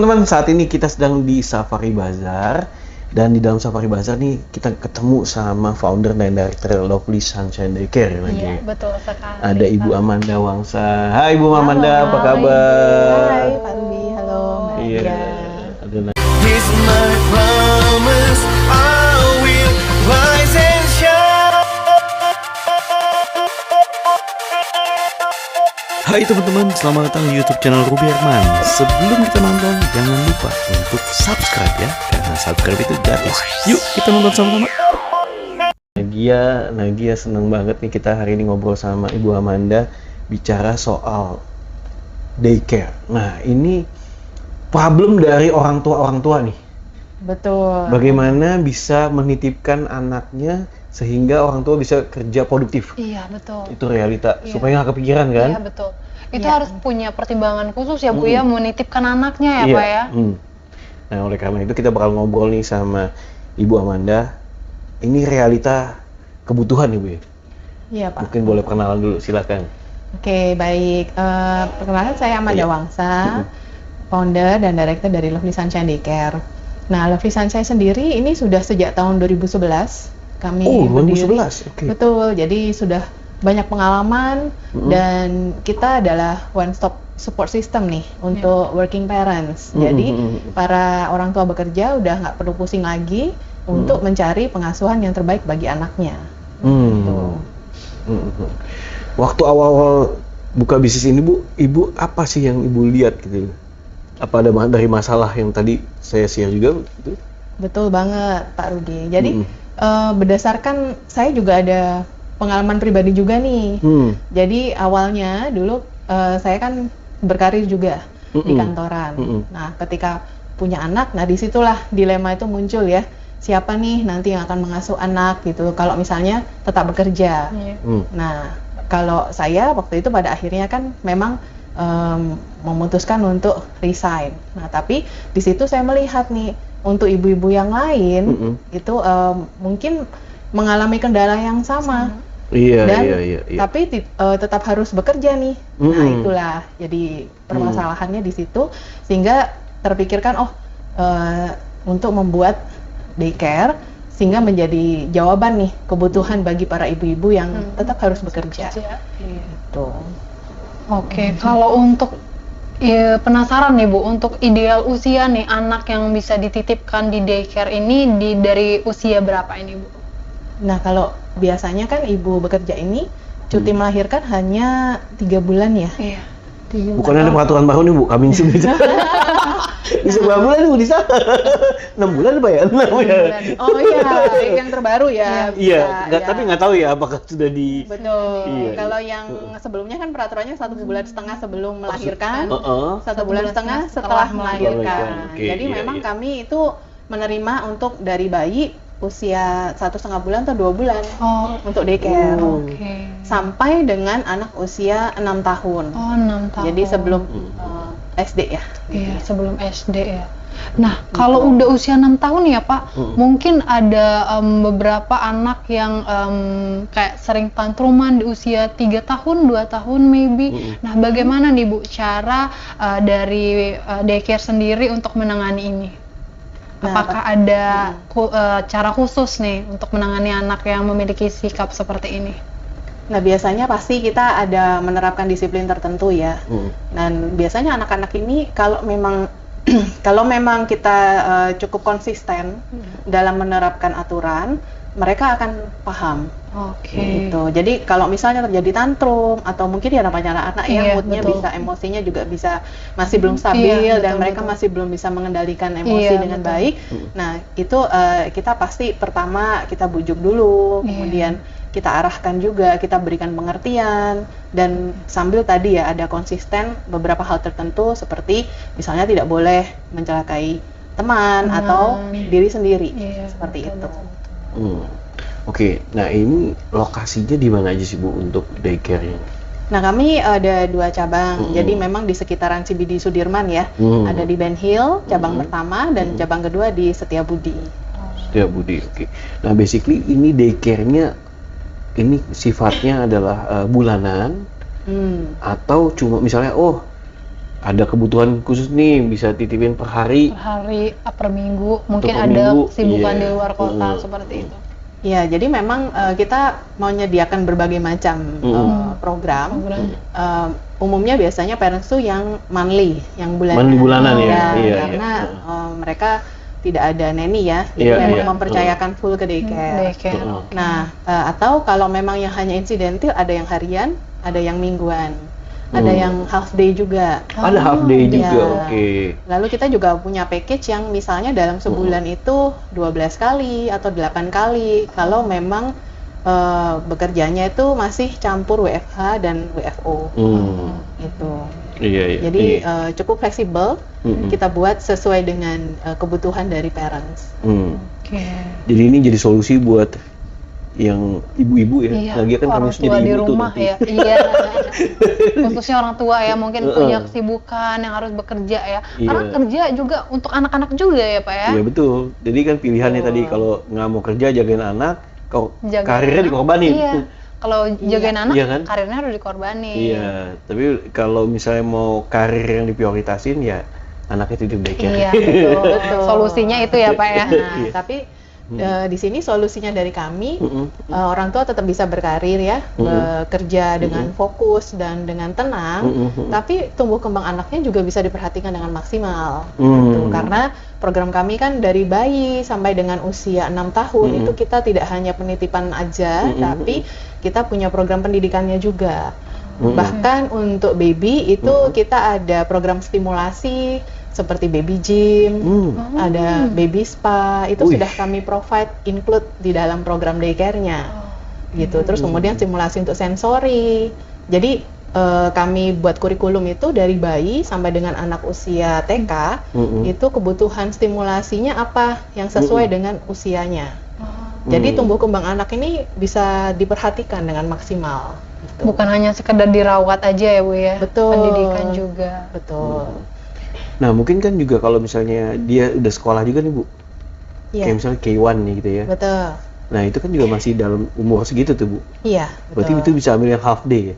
Teman-teman, saat ini kita sedang di Safari Bazaar, dan di dalam Safari Bazaar nih kita ketemu sama founder dan director Lovely Sunshine Daycare lagi. Iya, betul sekali. Ada Ibu Amanda Wangsa. Hai Ibu Halo, Amanda, apa hai, kabar? Hai Pak Rudi, halo Mbak Iya. Tia. Aduh, Here's my promise, I will rise and shine. Hai teman-teman, selamat datang di YouTube channel Ruby Herman. Sebelum kita nonton, jangan lupa untuk subscribe ya, karena subscribe itu gratis. Yuk kita nonton sama-sama. Nagia seneng banget nih kita hari ini ngobrol sama Ibu Amanda bicara soal daycare. Nah ini problem dari orang tua nih. Betul. Bagaimana bisa menitipkan anaknya sehingga orang tua bisa kerja produktif. Iya, betul. Itu realita. Iya. Supaya nggak kepikiran kan? Iya, betul. Itu Iya. harus punya pertimbangan khusus ya, Bu ya, menitipkan anaknya ya, Iya. Pak ya. Nah, oleh karena itu kita bakal ngobrol nih sama Ibu Amanda. Ini realita kebutuhan nih, Bu ya. Iya Pak. Mungkin boleh perkenalan dulu, silakan. Oke, baik. Perkenalkan saya Amanda Iya. Wangsa, founder dan director dari Lovely Sunshine Daycare. Nah, Lovely Sunshine sendiri ini sudah sejak tahun 2011 kami Oh, berdiri. 2011, oke. Betul. Jadi sudah banyak pengalaman dan kita adalah one stop support system nih untuk working parents. Jadi para orang tua bekerja udah nggak perlu pusing lagi untuk mencari pengasuhan yang terbaik bagi anaknya. Gitu. Waktu awal-awal buka bisnis ini, Bu, Ibu apa sih yang Ibu lihat gitu? Apa ada dari masalah yang tadi saya share juga gitu? Betul banget Pak Rudi. Jadi berdasarkan saya juga ada pengalaman pribadi juga nih. Jadi awalnya dulu saya kan berkarir juga di kantoran. Nah, ketika punya anak, nah disitulah dilema itu muncul ya. Siapa nih nanti yang akan mengasuh anak gitu? Kalau misalnya tetap bekerja. Iya. Nah, kalau saya waktu itu pada akhirnya kan memang memutuskan untuk resign. Nah, tapi di situ saya melihat nih untuk ibu-ibu yang lain itu mungkin mengalami kendala yang sama. Iya, Dan iya. tapi tetap harus bekerja nih. Nah, itulah jadi permasalahannya di situ sehingga terpikirkan untuk membuat daycare sehingga menjadi jawaban nih kebutuhan bagi para ibu-ibu yang tetap harus bekerja. Iya. Gitu. Oke, kalau untuk penasaran nih Bu, untuk ideal usia nih anak yang bisa dititipkan di daycare ini dari usia berapa ini Bu? Nah, kalau biasanya kan ibu bekerja ini cuti melahirkan hanya 3 bulan ya. Iya. Bukan ada peraturan baru nih, Bu, coming soon gitu. Bisa berapa bulan nih, Bu, di sana? 6 bulan apa ya? 6 ya? Oh iya, yang terbaru ya. Iya, bisa, ya. tapi nggak tahu ya apakah sudah di... Betul. Iya, Kalau yang sebelumnya kan peraturannya 1 bulan setengah sebelum melahirkan, Heeh. 1 bulan setengah setelah melahirkan. Oke, Jadi iya, memang iya. kami itu menerima untuk dari bayi usia 1,5 bulan atau 2 bulan Oh, untuk daycare. oke. Sampai dengan anak usia 6 tahun. Oh, 6 tahun. Jadi sebelum SD ya. Iya, sebelum SD ya. Nah, kalau udah usia 6 tahun ya Pak, mungkin ada beberapa anak yang kayak sering tantruman di usia 3 tahun, 2 tahun maybe. Nah, bagaimana nih Bu cara dari daycare sendiri untuk menangani ini? Nah, Apakah ada cara khusus nih untuk menangani anak yang memiliki sikap seperti ini? Nah, biasanya pasti kita ada menerapkan disiplin tertentu ya. Dan biasanya anak-anak ini kalau memang kalau memang kita cukup konsisten dalam menerapkan aturan, mereka akan paham. Oke. Gitu. Jadi kalau misalnya terjadi tantrum atau mungkin ya namanya anak-anak ya Iya, moodnya betul. bisa, emosinya juga bisa masih belum stabil Iya, dan betul, mereka betul. masih belum bisa mengendalikan emosi Iya, dengan betul. baik. Nah, itu kita pasti pertama kita bujuk dulu, Iya. kemudian kita arahkan juga, kita berikan pengertian dan sambil tadi ya ada konsisten beberapa hal tertentu seperti misalnya tidak boleh mencelakai teman atau diri sendiri. Iya, Seperti betul, itu. betul. Oke, nah ini lokasinya di mana aja sih, Bu, untuk daycare-nya? Nah, kami ada 2 cabang. Jadi memang di sekitaran CBD Sudirman ya. Ada di Ben Hill, cabang pertama, dan cabang kedua di Setiabudi. Setiabudi, oke. Nah, basically ini daycare-nya ini sifatnya adalah bulanan atau cuma misalnya ada kebutuhan khusus nih, bisa titipin per hari. Per hari, per minggu, mungkin per ada minggu, kesibukan iya. di luar kota seperti itu. Ya, jadi memang kita menyediakan berbagai macam program. Umumnya biasanya parents tuh yang monthly, yang bulanan. Monthly bulanan ya? Ya, Iya, karena iya. Mereka tidak ada nanny ya, jadi Iya, memang iya. mempercayakan full ke daycare. Daycare. Nah, atau kalau memang yang hanya insidental, ada yang harian, ada yang mingguan, ada yang half day juga. Ada half day juga, Iya. oke. Lalu kita juga punya package yang misalnya dalam sebulan itu 12 kali atau 8 kali kalau memang bekerjanya itu masih campur WFH dan WFO. Gitu. Iya, iya. Jadi iya. cukup fleksibel, kita buat sesuai dengan kebutuhan dari parents. Oke. Jadi ini jadi solusi buat yang ibu-ibu ya. Iya, Lagi kan kami orang sudah tua jadi di ibu tuh rumah nanti. ya. Iya. Khususnya orang tua ya, mungkin punya kesibukan yang harus bekerja ya. Karena Iya. kerja juga untuk anak-anak juga ya, Pak ya. Iya betul. Jadi kan pilihannya tadi kalau nggak mau kerja jagain anak, kalau Jagain karirnya anak, dikorbanin. Iya. Kalau jagain anak, Iya kan? karirnya harus dikorbanin. Iya. Tapi kalau misalnya mau karir yang diprioritasin ya anaknya titip daycare. Iya, betul. Solusinya itu ya, Pak ya. Nah, tapi di sini solusinya dari kami, orang tua tetap bisa berkarir ya, bekerja dengan fokus dan dengan tenang, tapi tumbuh kembang anaknya juga bisa diperhatikan dengan maksimal. Gitu. Karena program kami kan dari bayi sampai dengan usia 6 tahun itu kita tidak hanya penitipan aja, tapi kita punya program pendidikannya juga. Bahkan untuk baby itu kita ada program stimulasi seperti baby gym, ada baby spa, itu Wih. sudah kami provide include di dalam program daycare-nya. Gitu. Terus kemudian stimulasi untuk sensori. Jadi kami buat kurikulum itu dari bayi sampai dengan anak usia TK, itu kebutuhan stimulasinya apa yang sesuai dengan usianya. Jadi tumbuh kembang anak ini bisa diperhatikan dengan maksimal. Gitu. Bukan hanya sekedar dirawat aja ya, Bu ya. Betul. Pendidikan juga. Betul. Nah mungkin kan juga kalau misalnya dia udah sekolah juga nih Bu, Iya. kayak misalnya K1 nih gitu ya. Betul. Nah itu kan juga masih dalam umur segitu tuh Bu. Iya, Berarti betul. itu bisa ambil yang half day ya?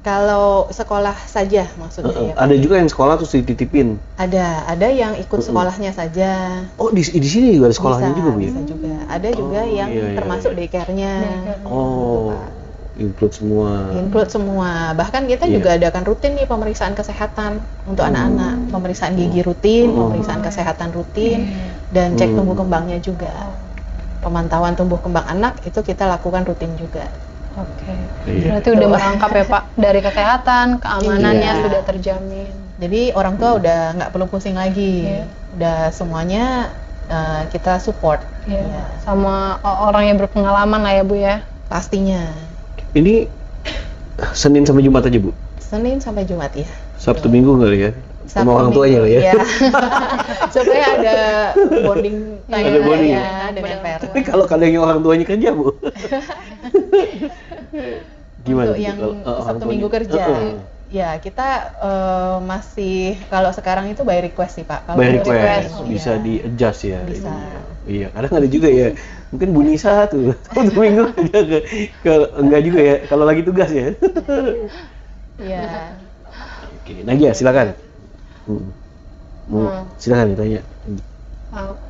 Kalau sekolah saja maksudnya ya. Ada juga yang sekolah terus dititipin. Ada yang ikut sekolahnya saja. Oh di sini juga ada sekolahnya Bisa, juga Bu ya? bisa juga. Ada juga yang iya, termasuk iya. daycare-nya. Oh, include semua. Include semua. Bahkan kita Iya. juga adakan rutin nih pemeriksaan kesehatan untuk anak-anak. Pemeriksaan gigi rutin, pemeriksaan kesehatan rutin, dan cek tumbuh kembangnya juga. Pemantauan tumbuh kembang anak itu kita lakukan rutin juga. Oke. Iya. Berarti udah merangkap ya, Pak. Dari kesehatan, keamanannya Iya. sudah terjamin. Jadi orang tua udah nggak perlu pusing lagi. Iya. Udah semuanya kita support. Iya. Iya. Sama orang yang berpengalaman lah ya, Bu ya. Pastinya. Ini Senin sampai Jumat aja Bu? Senin sampai Jumat ya. Sabtu Minggu nggak ya? Sama Sabtu orang Minggu, tuanya lah ya? iya. Supaya ada bonding time Ada bonding ya, ya? dengan Benar. parents. Tapi kalau kadang yang orang tuanya kerja Bu? Gimana? Untuk tuh yang kalau, orang Sabtu tuanya? Minggu kerja. Heeh. Ya, kita masih kalau sekarang itu by request sih, Pak. Kalau By by request, iya. bisa di adjust ya? Bisa. Iya, kadang ada juga ya. Mungkin Bu Nisa tuh, Sabtu Minggu kerja enggak juga ya, kalau lagi tugas ya? Iya. Oke, Nagia silakan. Silakan ditanya.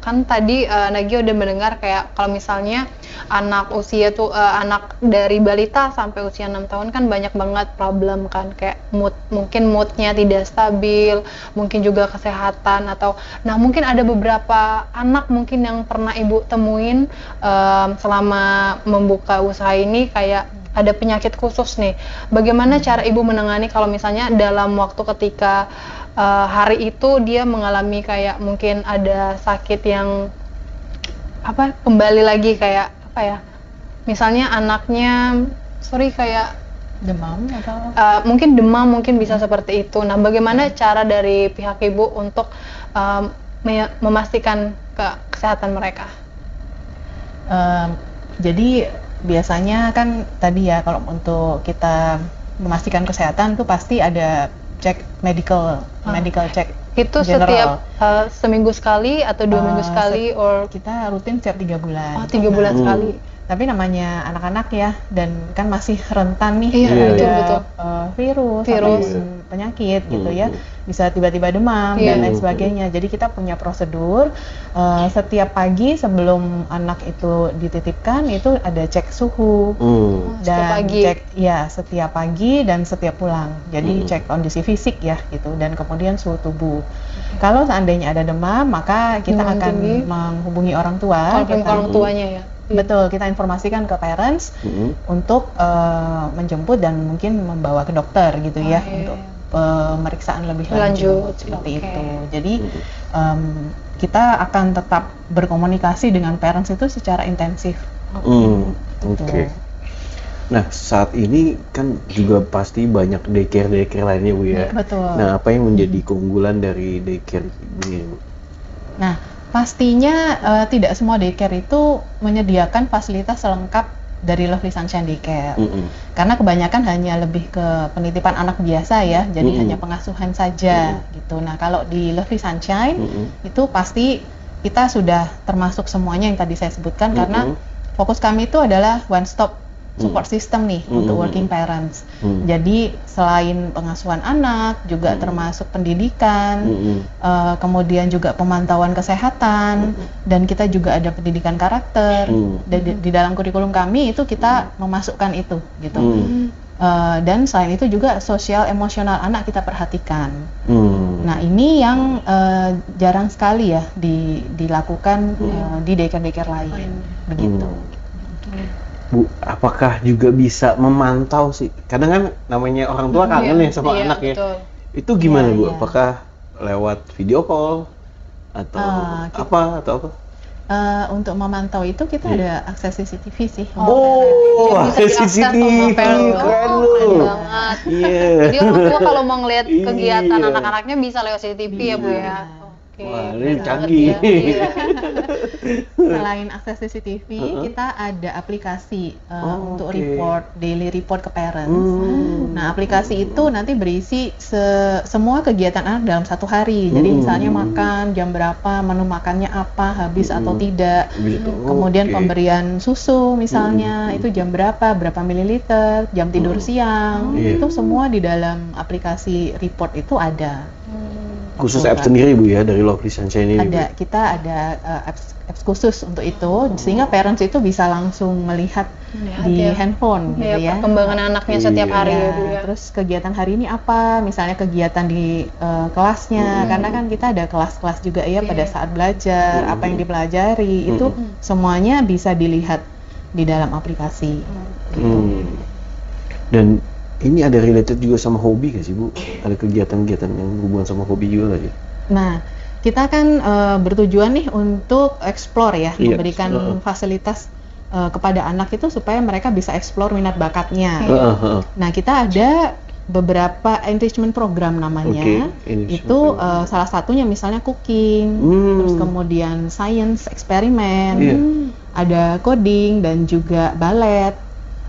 Kan tadi Nagia udah mendengar kayak kalau misalnya anak usia tuh anak dari balita sampai usia 6 tahun kan banyak banget problem kan, kayak mungkin moodnya tidak stabil, mungkin juga kesehatan atau mungkin ada beberapa anak mungkin yang pernah Ibu temuin selama membuka usaha ini kayak ada penyakit khusus nih. Bagaimana cara Ibu menangani kalau misalnya dalam waktu ketika hari itu dia mengalami kayak mungkin ada sakit yang kembali lagi kayak misalnya anaknya kayak Demam atau mungkin demam, mungkin bisa seperti itu. Nah, bagaimana cara dari pihak Ibu untuk memastikan kesehatan mereka? Jadi biasanya kan tadi ya kalau untuk kita memastikan kesehatan tuh pasti ada cek medical check. Itu general. setiap seminggu sekali atau 2 minggu sekali or Kita rutin setiap 3 bulan. 3 bulan sekali. Tapi namanya anak-anak ya, dan kan masih rentan nih Iya, terhadap betul. virus, Virus. ataupun penyakit gitu ya, bisa tiba-tiba demam dan lain sebagainya. Jadi kita punya prosedur setiap pagi sebelum anak itu dititipkan itu ada cek suhu Setiap dan pagi. cek ya setiap pagi dan setiap pulang. Jadi cek kondisi fisik ya gitu, dan kemudian suhu tubuh. Kalau seandainya ada demam, maka kita Demam akan tinggi. menghubungi orang tua. Kalau orang tuanya ya. Betul, kita informasikan ke parents untuk menjemput dan mungkin membawa ke dokter gitu ya, iya, untuk pemeriksaan lebih lanjut seperti Oke. itu. Jadi kita akan tetap berkomunikasi dengan parents itu secara intensif. Oke. Nah, saat ini kan juga pasti banyak daycare lainnya, Bu ya. Betul. Nah, apa yang menjadi keunggulan dari daycare ini, Bu? Nah, pastinya tidak semua daycare itu menyediakan fasilitas selengkap dari Lovely Sunshine Daycare. Karena kebanyakan hanya lebih ke penitipan anak biasa ya, jadi hanya pengasuhan saja gitu. Nah, kalau di Lovely Sunshine itu pasti kita sudah termasuk semuanya yang tadi saya sebutkan, karena fokus kami itu adalah one stop support system nih untuk working parents. Jadi selain pengasuhan anak, juga termasuk pendidikan, kemudian juga pemantauan kesehatan, dan kita juga ada pendidikan karakter. Di dalam kurikulum kami itu kita memasukkan itu gitu. Dan selain itu juga sosial emosional anak kita perhatikan. Nah, ini yang jarang sekali ya dilakukan di daycare lain, begitu. Bu, apakah juga bisa memantau sih? Kadang kan namanya orang tua kangen ya sama anak ya. Betul. Itu gimana, Iya, Bu? iya. Apakah lewat video call atau apa? Untuk memantau itu kita ada akses CCTV sih. Oh, Bisa diakses CCTV, sama parents. keren Oh, lu. keren banget. Iya. Jadi orang tua kalau mau ngeliat kegiatan Iya. anak-anaknya bisa lewat CCTV ya, Bu ya. Oke. Wah, ini keren banget canggih. ya. Iya. Selain akses CCTV, kita ada aplikasi untuk daily report ke parents. Nah, aplikasi itu nanti berisi semua kegiatan anak dalam satu hari. Jadi misalnya makan, jam berapa, menu makannya apa, habis atau tidak. Kemudian pemberian susu misalnya, itu jam berapa mililiter, jam tidur siang. Itu semua di dalam aplikasi report itu ada. Khusus apps sendiri, Bu ya, dari Lovely Sunshine ini. Ada, kita ada apps khusus untuk itu, sehingga parents itu bisa langsung melihat di handphone gitu ya. Perkembangan anaknya setiap hari ya, Bu ya. Terus kegiatan hari ini apa, misalnya kegiatan di kelasnya, karena kan kita ada kelas-kelas juga ya pada saat belajar, apa yang dipelajari, itu semuanya bisa dilihat di dalam aplikasi. Dan ini ada related juga sama hobi nggak sih, Bu? Ada kegiatan-kegiatan yang hubungan sama hobi juga nggak sih? Nah, kita kan bertujuan nih untuk explore ya, Iya, memberikan fasilitas kepada anak itu supaya mereka bisa explore minat bakatnya. Nah, kita ada beberapa enrichment program namanya. Itu salah satunya misalnya cooking, terus kemudian science eksperimen, ada coding dan juga ballet.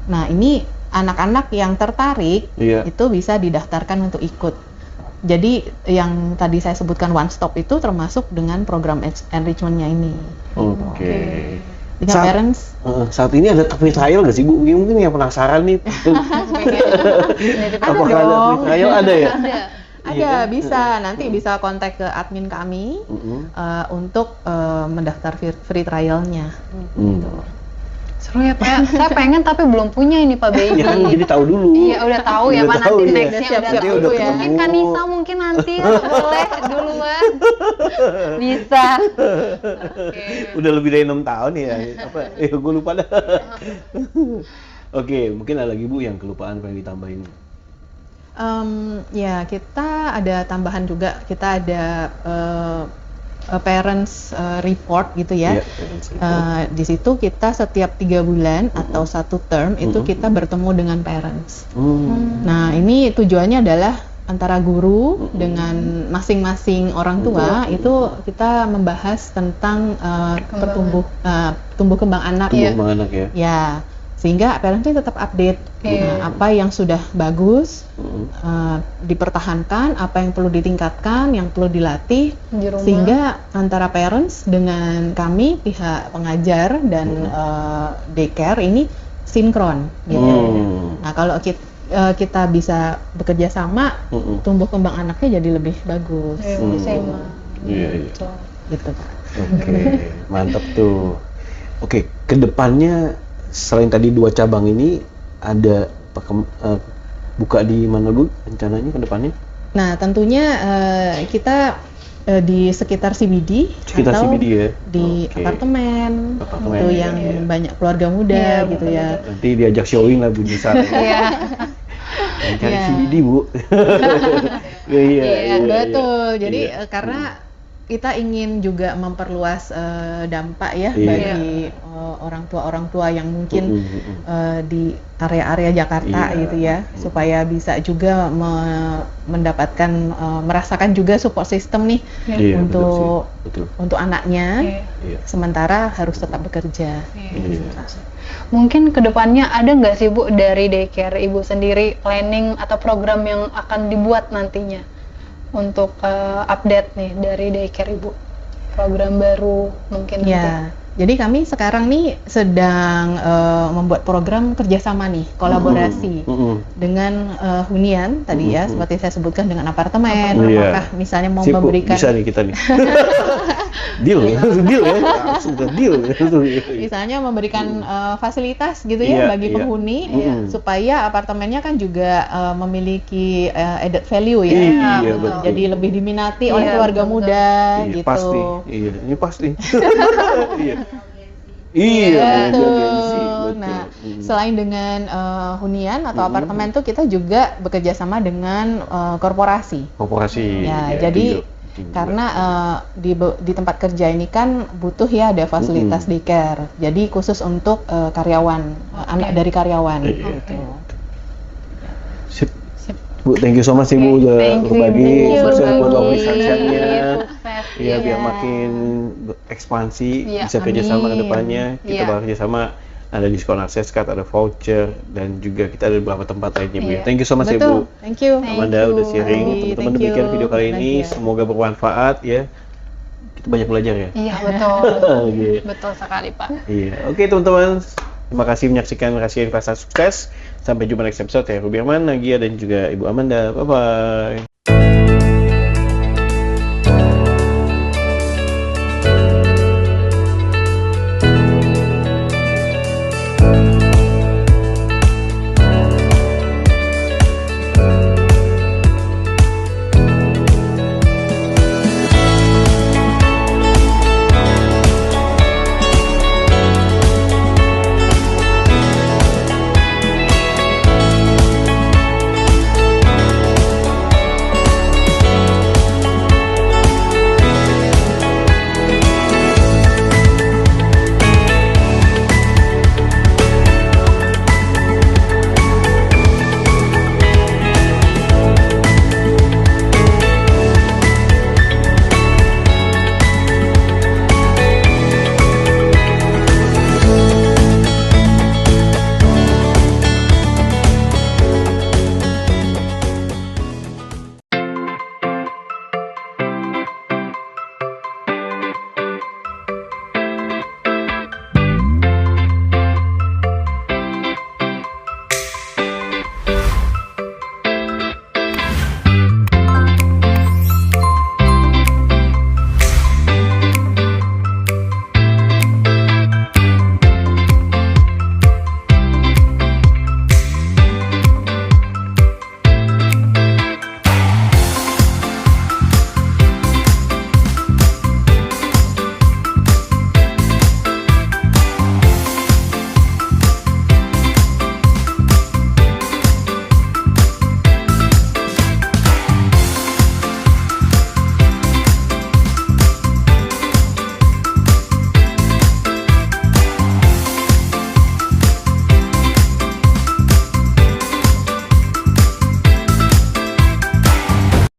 Nah, ini anak-anak yang tertarik itu bisa didaftarkan untuk ikut. Jadi yang tadi saya sebutkan one stop itu termasuk dengan program enrichment-nya ini. Oke. Dengan parents. Saat ini ada free trial nggak sih, Bu? Mungkin yang penasaran nih. Apakah ada free trial? Ada ya? Ada, bisa. Nanti bisa kontak ke admin kami untuk mendaftar free trial-nya. Seru ya, Pak. Ya. Saya pengen tapi belum punya ini, Pak Baby. Ya kan, jadi tahu dulu. Iya, udah tahu ya, Udah Pak. tahu, Nanti iya. nextnya udah Siap-siap tahu udah ya. ketemu. Mungkin Kanisa mungkin nanti boleh duluan. Bisa. Oke. Udah lebih dari 6 tahun ya. Apa? Gue lupa dah. Oke, mungkin ada lagi, Bu, yang kelupaan pengen ditambahin. Ya, kita ada tambahan juga. Kita ada parents report gitu ya. Di situ kita setiap 3 bulan atau 1 term itu kita bertemu dengan parents. Nah, ini tujuannya adalah antara guru dengan masing-masing orang tua itu kita membahas tentang tumbuh kembang anak. Tumbuh kembang anak ya. Ya, sehingga parenting tetap update. Nah, apa yang sudah bagus dipertahankan, apa yang perlu ditingkatkan, yang perlu dilatih, Di rumah. sehingga antara parents dengan kami pihak pengajar dan daycare ini sinkron gitu. Nah, kalau kita bisa bekerja sama, tumbuh kembang anaknya jadi lebih bagus. Seimbang. Iya. Betul. Gitu, Pak. Oke, mantap tuh. Oke, kedepannya selain tadi 2 cabang ini ada buka di mana dulu rencananya kedepannya? Nah, tentunya kita di sekitar CBD Sekitar atau CBD ya? di Oke. apartemen, Apartemen, itu iya, yang iya. banyak keluarga muda Iya, gitu ya. Nanti diajak showing lah Bu Nisa. Iya. Cari Iya. CBD Bu. Iya, Iya, Betul. Jadi Iya. karena kita ingin juga memperluas dampak ya Iya. bagi orang tua yang mungkin di area-area Jakarta Iya. gitu ya, supaya bisa juga mendapatkan merasakan juga support system nih Iya, untuk betul untuk anaknya, Iya. Iya. sementara harus tetap bekerja. Iya. Mungkin kedepannya ada nggak sih Bu dari daycare Ibu sendiri planning atau program yang akan dibuat nantinya untuk update nih dari daycare Ibu, program baru mungkin nanti. Ya, jadi kami sekarang nih sedang membuat program kerjasama nih, kolaborasi dengan hunian tadi ya, seperti saya sebutkan dengan apartemen. Iya. Apakah misalnya mau Sip, Bu. memberikan, bisa nih kita nih. Deal ya, deal ya, langsung ke deal. misalnya memberikan fasilitas gitu ya Iya, bagi iya. penghuni, Supaya supaya apartemennya kan juga memiliki added value ya. Iya, Gitu. betul. Jadi lebih diminati oleh Iya, keluarga betul. muda Iya, gitu. pasti. Iya, ini pasti. Iya. Iya, Betul. gengsi, betul. Nah, selain dengan hunian atau apartemen tuh kita juga bekerja sama dengan korporasi. Korporasi. Ya, ya, jadi tinggal. karena di tempat kerja ini kan butuh ya ada fasilitas daycare. Jadi khusus untuk karyawan, anak dari karyawan. Iya. Gitu. Sip. Bu, thank you so much Ibu udah Thank you, berbagi, Ibu. sukses buat Berbagi. organisasinya. Sukses. Iya, biar Iya. makin ekspansi, Iya, bisa kerjasama ke amin. depannya. Kita Iya. bakal kerjasama, ada diskon akses card, ada voucher, dan juga kita ada beberapa tempat lainnya Bu. Iya. Thank you so much ya Bu. Betul. Thank you. Amanda udah sharing. Andi. Teman-teman Thank demikian you. video kali ini, Nadia. semoga bermanfaat ya. Kita banyak belajar ya. Iya, betul. Iya. Betul sekali, Pak. Iya. Oke teman-teman, terima kasih menyaksikan Rahasia Investasi Sukses. Sampai jumpa next episode ya. Ruby Arman, Nagia, dan juga Ibu Amanda. Bye-bye.